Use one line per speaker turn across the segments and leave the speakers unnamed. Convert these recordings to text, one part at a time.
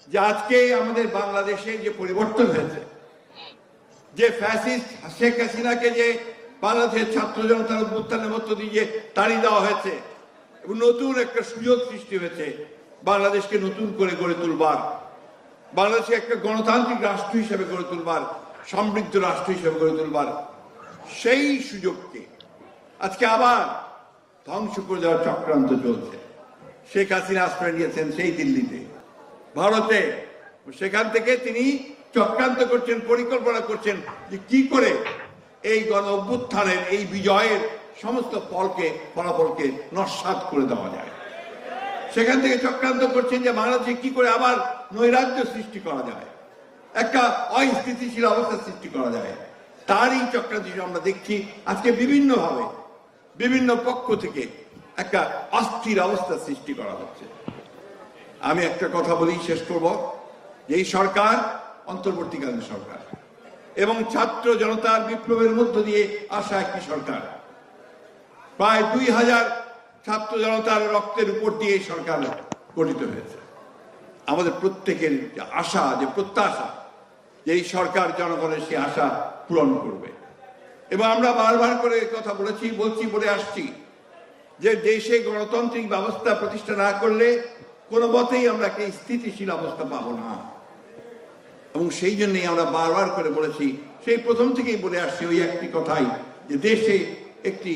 যে আজকে আমাদের বাংলাদেশে যে পরিবর্তন হয়েছে, যে ফ্যাসিস্ট শেখ হাসিনাকে যে বাংলাদেশের ছাত্র জনতার অভ্যুত্থানের মধ্য দিয়ে তাড়িয়ে দেওয়া হয়েছে এবং নতুন একটা সুযোগ সৃষ্টি হয়েছে বাংলাদেশকে নতুন করে গড়ে তুলবার, বাংলাদেশকে একটা গণতান্ত্রিক রাষ্ট্র হিসেবে গড়ে তুলবার, সমৃদ্ধ রাষ্ট্র হিসেবে গড়ে তুলবার, সেই সুযোগকে আজকে আবার ধ্বংস করে দেওয়ার চক্রান্ত চলছে। শেখ হাসিনা আশ্রয় নিয়েছেন সেই দিল্লিতে, ভারতে। সেখান থেকে তিনি চক্রান্ত করছেন, পরিকল্পনা করছেন যে কি করে এই গণ অভ্যুত্থানের এই বিজয়ের সমস্ত ফলাফলকে নস্যাৎ করে দেওয়া যায়। সেখান থেকে চক্রান্ত করছেন যে বাংলাদেশে কি করে আবার নৈরাজ্য সৃষ্টি করা যায়, একটা অস্থিতিশীল অবস্থা সৃষ্টি করা যায়। তারই চক্রান্ত আমরা দেখছি আজকে বিভিন্নভাবে বিভিন্ন পক্ষ থেকে একটা অস্থির অবস্থা সৃষ্টি করা হচ্ছে। আমি একটা কথা বলি, শেষ করব, যে এই সরকার অন্তর্বর্তীকালীন সরকার এবং ছাত্র জনতার বিপ্লবের মধ্য দিয়ে আসা একটি সরকার। প্রায় 2000 ছাত্র জনতার রক্তের উপর দিয়ে এই সরকার গঠিত হয়েছে। আমাদের প্রত্যেকের যে আশা, যে প্রত্যাশা, যে এই সরকার জনগণের সেই আশা পূরণ করবে। এবং আমরা বারবার করে কথা বলে আসছি যে দেশে গণতান্ত্রিক ব্যবস্থা প্রতিষ্ঠা না করলে কোনো মতেই আমরা একটা স্থিতিশীল অবস্থা পাবো না। এবং সেই জন্যই আমরা বারবার করে বলেছি, সেই প্রথম থেকেই বলে আসছি ওই একটি কথাই, যে দেশে একটি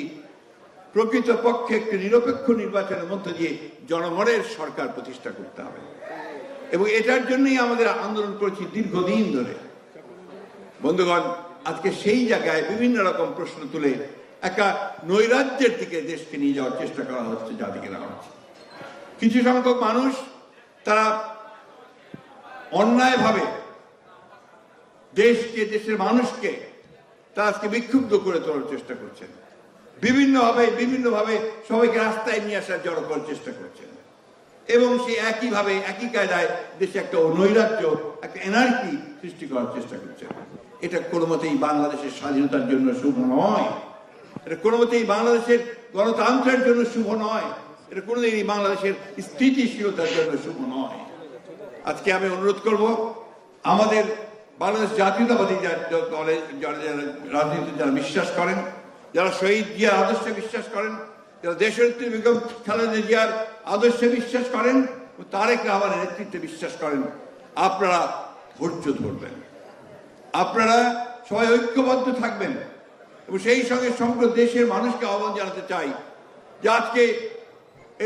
প্রকৃতপক্ষে একটি নিরপেক্ষ নির্বাচনের মধ্য দিয়ে জনগণের সরকার প্রতিষ্ঠা করতে হবে। এবং এটার জন্যই আমাদের আন্দোলন করেছি দীর্ঘদিন ধরে। বন্ধুগণ, আজকে সেই জায়গায় বিভিন্ন রকম প্রশ্ন তুলে একটা নৈরাজ্যের দিকে দেশকে নিয়ে যাওয়ার চেষ্টা করা হচ্ছে, যাদিকে নেওয়া হচ্ছে। কিছু সংখ্যক মানুষ তারা অন্যায়ভাবে দেশকে, দেশের মানুষকে তারা আজকে বিক্ষুব্ধ করে তোলার চেষ্টা করছেন, বিভিন্নভাবে সবাইকে রাস্তায় নিয়ে আসার জড়ো করার চেষ্টা করছেন। এবং সেই একই কায়দায় দেশে একটা নৈরাজ্য, একটা এনার্কি সৃষ্টি করার চেষ্টা করছেন। এটা কোনো মতেই বাংলাদেশের স্বাধীনতার জন্য শুভ নয়, এটা কোনো মতেই বাংলাদেশের গণতন্ত্রের জন্য শুভ নয়, এটা কোনোদিনই বাংলাদেশের স্থিতিশীলতার জন্য শুভ নয়। আজকে আমি অনুরোধ করব, আমাদের বাংলাদেশ জাতীয়তাবাদী দলে রাজনীতিতে যারা বিশ্বাস করেন, যারা শহীদ জিয়ার আদর্শে বিশ্বাস করেন, যারা দেশনেত্রী বেগম খালেদা জিয়ার আদর্শে বিশ্বাস করেন, তারেক রহমানের নেতৃত্বে বিশ্বাস করেন, আপনারা ধৈর্য ধরবেন, আপনারা সবাই ঐক্যবদ্ধ থাকবেন। এবং সেই সঙ্গে সমগ্র দেশের মানুষকে আহ্বান জানাতে চাই যে আজকে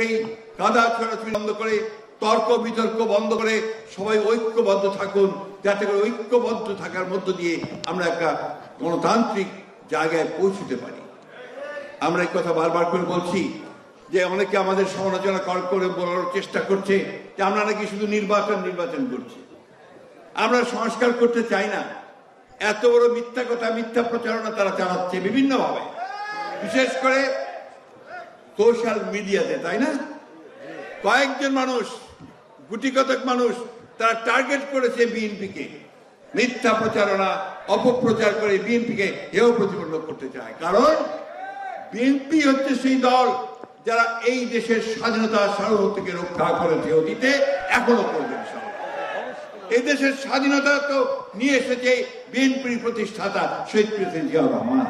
এই কাদা ছড়াছড়ি বন্ধ করে, তর্ক বিতর্ক বন্ধ করে সবাই ঐক্যবদ্ধ থাকুন, যাতে করে ঐক্যবদ্ধ থাকার মধ্য দিয়ে আমরা একটা গণতান্ত্রিক জায়গায় পৌঁছতে পারি। আমরা এই কথা বারবার করে বলছি যে অনেকে আমাদের সমালোচনা করে বলার চেষ্টা করছে যে আমরা নাকি শুধু নির্বাচন করছি, আমরা সংস্কার করতে চাই না। এত বড় মিথ্যা কথা, মিথ্যা প্রচারণা তারা চালাচ্ছে বিভিন্নভাবে, বিশেষ করে সোশ্যাল মিডিয়াতে, তাই না? কয়েকজন মানুষ, গুটিকতক মানুষ, তারা টার্গেট করেছে বিএনপিকে, মিথ্যা প্রচারণা, অপপ্রচার করে বিএনপিকে হেয় প্রতিপন্ন করতে চায়। কারণ বিএনপি হচ্ছে সেই দল যারা এই দেশের স্বাধীনতা সার্বভৌমত্বকে রক্ষা করেছে অতীতে, এখনো করবে। এই দেশের স্বাধীনতা তো নিয়ে এসেছে বিএনপির প্রতিষ্ঠাতা শহীদ প্রেসিডেন্ট জিয়াউর রহমান।